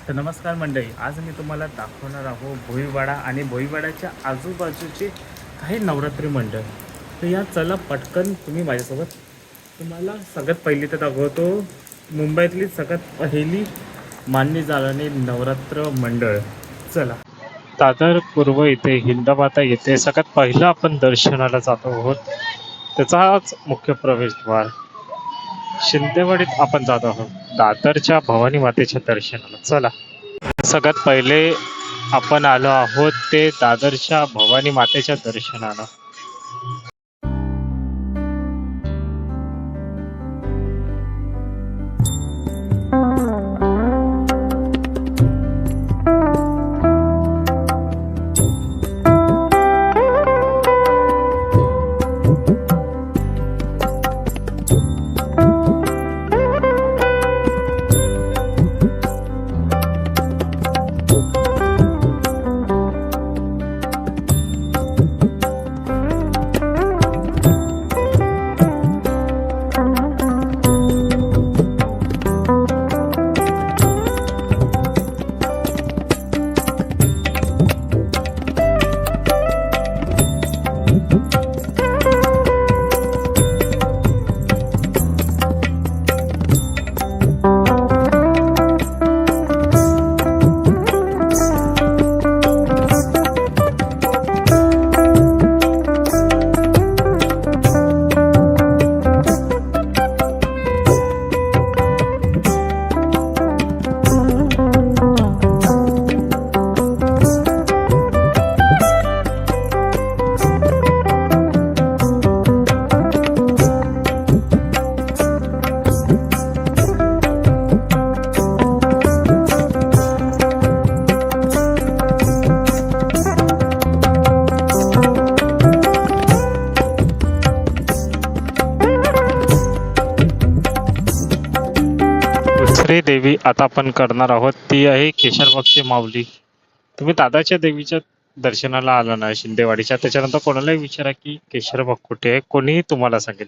तर नमस्कार मंडळी, आज मी तुम्हाला दाखवणार आहोत भोईवाडा आणि भोईवाड्याच्या आजूबाजूचे काही नवरात्री मंडळ. तर या चला पटकन तुम्ही माझ्यासोबत. तुम्हाला सगळ्यात पहिली तर दाखवतो मुंबईतली सगळ्यात पहिली मानली जाणारी नवरात्र मंडळ. चला. दादर पूर्व इथे हिंदमाता येथे सगळ्यात पहिलं आपण दर्शनाला जातो आहोत. त्याचाच मुख्य प्रवेशद्वार शिंदेवाडीत आपण जात आहोत दादरच्या भवानी मातेच्या दर्शनाला. चला. सगळ्यात पहिले आपण आलो आहोत ते दादरच्या भवानी मातेच्या दर्शनाला. दुसरी देवी आता आपण करणार आहोत ती आहे केशरबागची माऊली. तुम्ही दादाच्या देवीच्या दर्शनाला आला ना शिंदेवाडीच्या, त्याच्यानंतर कोणालाही विचारा की केशरबाग कुठे आहे, कोणीही तुम्हाला सांगेल.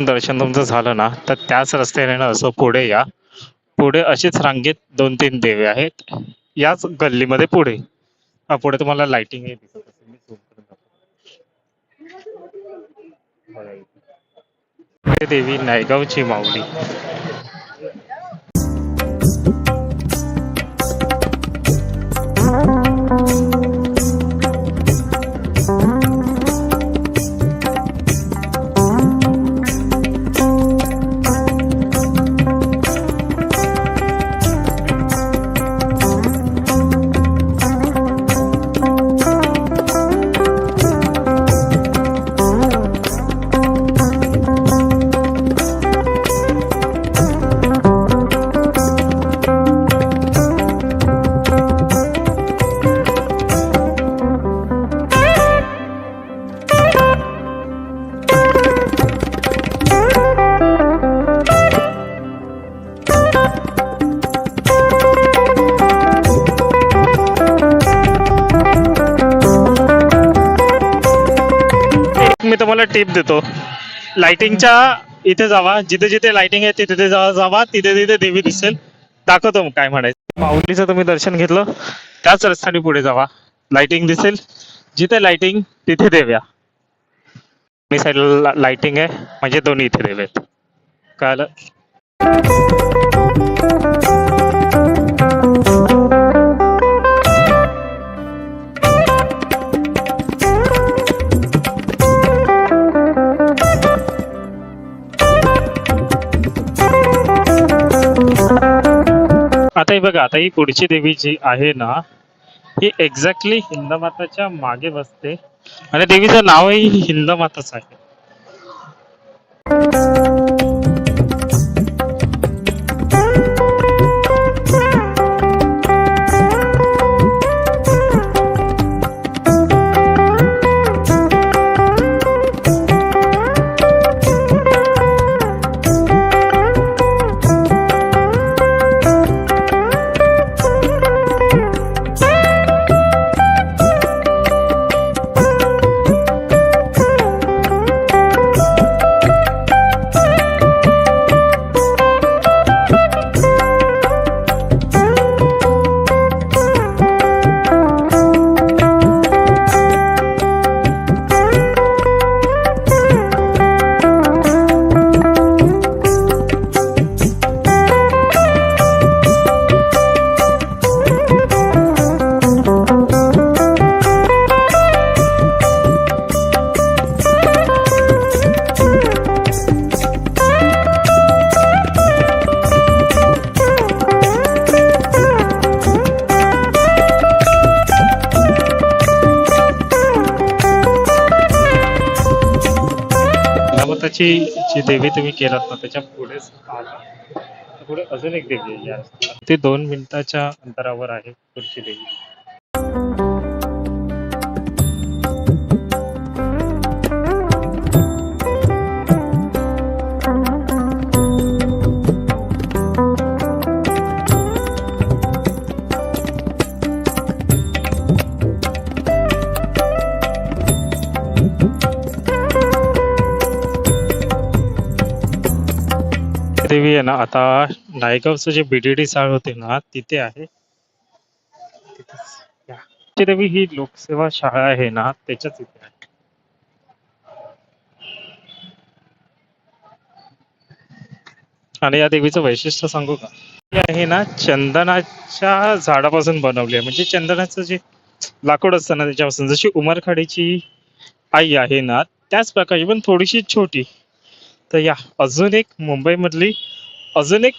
दर्शन तुमचं झालं ना तर त्याच रस्त्याने ना असं पुढे या. पुढे अशीच रांगेत 2-3 देवे आहेत याच गल्लीमध्ये. पुढे पुढे तुम्हाला लाइटिंग आहे दिसत असेल. मी zoom करून दाखवतो. देवी नायगावची माऊली. मी तुम्हाला टिप देतो. लाइटिंगच्या इथे जावा, जिथे जिथे लाइटिंग आहे तिथे जावा, तिथे तिथे देवी दिसेल. दाखवतो मग काय म्हणायचं. माऊलीचं तुम्ही दर्शन घेतलं त्याच रस्त्याने पुढे जावा, लाइटिंग दिसेल. जिथे लाइटिंग तिथे देव्या. मी साईडला लाइटिंग आहे म्हणजे दोन्ही इथे देवे आहेत. कळलं? आता ही बघा, आता ही पुढची देवी जी आहे ना, ही एक्झॅक्टली हिंदमाताच्या मागे बसते आणि देवीचं नावही हिंदमाताच आहे. हिंदमाताची जी देवी तुम्ही केलात ना, त्याच्या पुढेच आला पुढे अजून एक देवी आहे या रस्त्याला. ते 2 मिनिटाच्या अंतरावर आहे पुढची देवी. देवी आहे ना, आता नायगावचं जे बीडीडी चाळ होते ना, तिथे आहे. तिथेच या. ची देवी ही लोकसेवा शाळा आहे ना, त्याच्याच इथे आहे. आणि या देवीचं वैशिष्ट्य सांगू का? ही आहे ना, चंदनाच्या झाडापासून बनवली आहे. म्हणजे चंदनाचं जे लाकूड असतं ना, त्याच्यापासून. जशी उमरखाडीची आई आहे ना, त्याच प्रकारची पण थोडीशी छोटी. तर या अजून एक मुंबईमधली अजून एक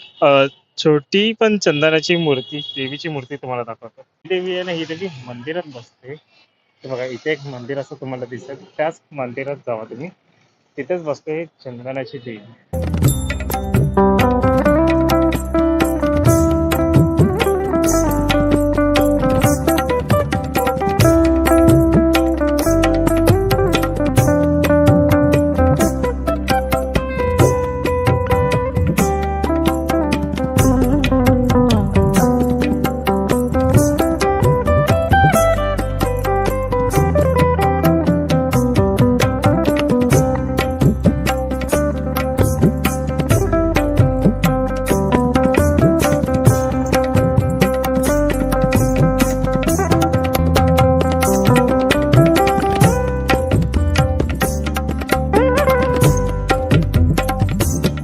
छोटी पण चंदनाची मूर्ती, देवीची मूर्ती तुम्हाला दाखवतो. ही देवी आहे ना, ही देवी मंदिरात बसते. हे बघा, इथे एक मंदिर असं तुम्हाला दिसेल, त्याच मंदिरात जावा तुम्ही, तिथेच बसते चंदनाची देवी.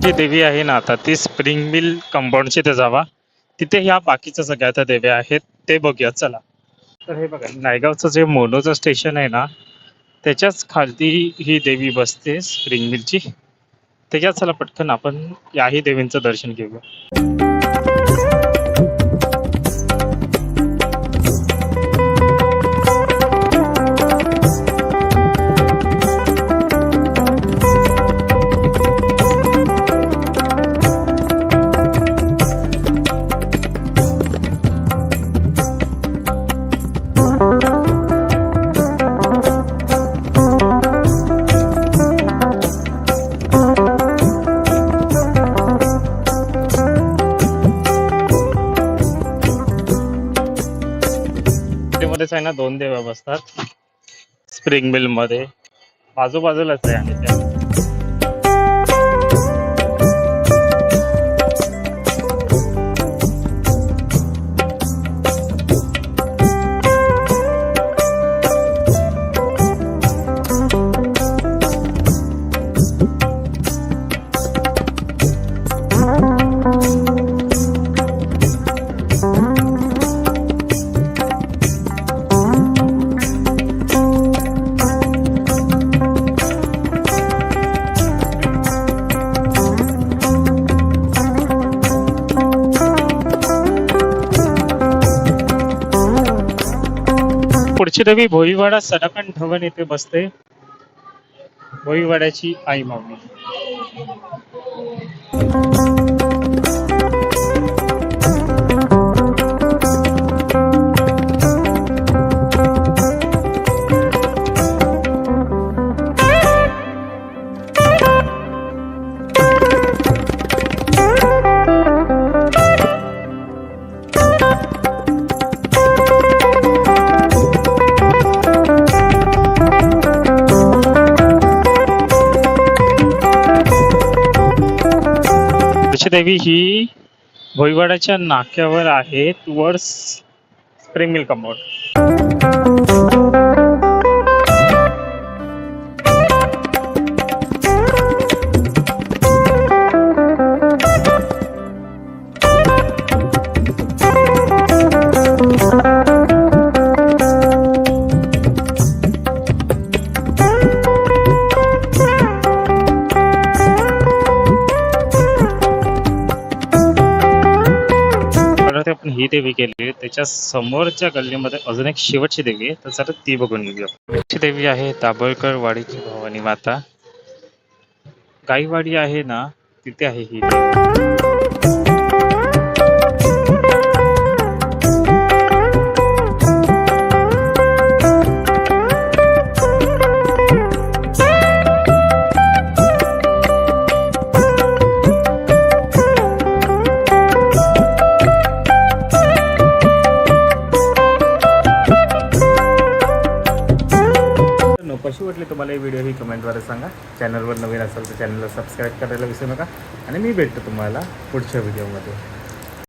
जी देवी आहे ना, आता ती स्प्रिंग मिल कंपाऊंडची ते जावा, तिथे ह्या बाकीच्या सगळ्या त्या देव्या आहेत, ते बघूया चला. तर हे बघा, नायगावचं जे मोनोचं स्टेशन आहे ना, त्याच्याच खालती ही देवी बसते स्प्रिंग मिलची. त्याच्यात चला पटकन आपण याही देवींचं दर्शन घेऊया. मध्येच आहे ना, 2 देव्या बसतात स्प्रिंग मिल मध्ये, आजूबाजूलाच आहे. आणि त्या पुढची देवी भोईवाडा सडाकण धवन येथे बसते. भोईवाड्याची आई माऊली. देवी ही भोईवाड्याच्या नाक्यावर आहे टुवर्ड्स स्प्रिंग मिल कंपाऊंड. आपण ही देवी केली. त्याच्या समोरच्या गल्लीमध्ये अजून एक शेवटची देवी आहे, तर चला ती बघून घेऊया. पुढची देवी आहे दाभोळकर वाडीची भवानी माता. गाईवाडी आहे ना, तिथे आहे ही देवी. कशी वाटली तुम्हाला ही व्हिडिओ ही कमेंटद्वारे सांगा. चॅनलवर नवीन असेल तर चॅनलला सबस्क्राईब करायला विसरू नका आणि मी भेटतो तुम्हाला पुढच्या व्हिडिओमध्ये.